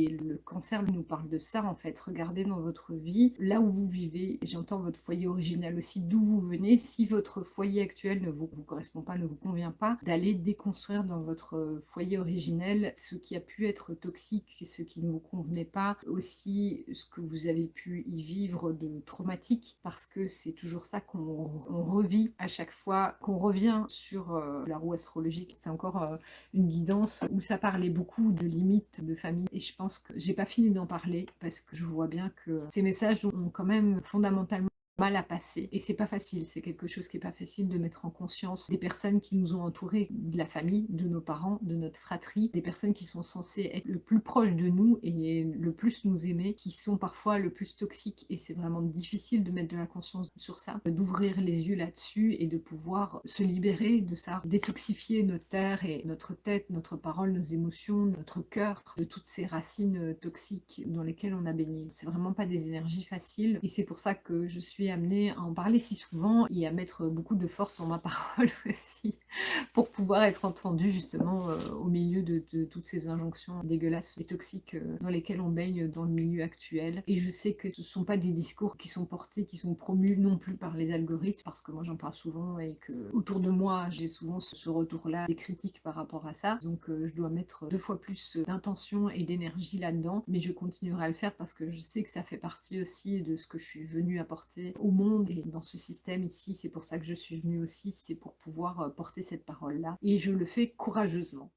Et le cancer nous parle de ça en fait. Regardez dans votre vie, là où vous vivez, j'entends votre foyer original aussi, d'où vous venez. Si votre foyer actuel ne vous correspond pas, ne vous convient pas, d'aller déconstruire dans votre foyer originel ce qui a pu être toxique, ce qui ne vous convenait pas, aussi ce que vous avez pu y vivre de traumatique, parce que c'est toujours ça qu'on revit à chaque fois qu'on revient sur la roue astrologique. C'est encore une guidance où ça parlait beaucoup de limites de famille, et je pense que j'ai pas fini d'en parler parce que je vois bien que ces messages ont quand même fondamentalement mal à passer, et c'est pas facile, c'est quelque chose qui est pas facile de mettre en conscience des personnes qui nous ont entourés, de la famille, de nos parents, de notre fratrie, des personnes qui sont censées être le plus proches de nous et le plus nous aimer, qui sont parfois le plus toxiques, et c'est vraiment difficile de mettre de la conscience sur ça, d'ouvrir les yeux là-dessus et de pouvoir se libérer de ça, détoxifier notre terre et notre tête, notre parole, nos émotions, notre cœur, de toutes ces racines toxiques dans lesquelles on a baigné. C'est vraiment pas des énergies faciles, et c'est pour ça que je suis amenée à en parler si souvent et à mettre beaucoup de force dans ma parole aussi, pour pouvoir être entendue justement au milieu de toutes ces injonctions dégueulasses et toxiques dans lesquelles on baigne dans le milieu actuel. Et je sais que ce ne sont pas des discours qui sont portés, qui sont promus non plus par les algorithmes, parce que moi j'en parle souvent et que autour de moi j'ai souvent ce retour-là, des critiques par rapport à ça. Donc je dois mettre 2 fois plus d'intention et d'énergie là-dedans, mais je continuerai à le faire parce que je sais que ça fait partie aussi de ce que je suis venue apporter au monde et dans ce système ici. C'est pour ça que je suis venue aussi, c'est pour pouvoir porter cette parole-là. Et je le fais courageusement.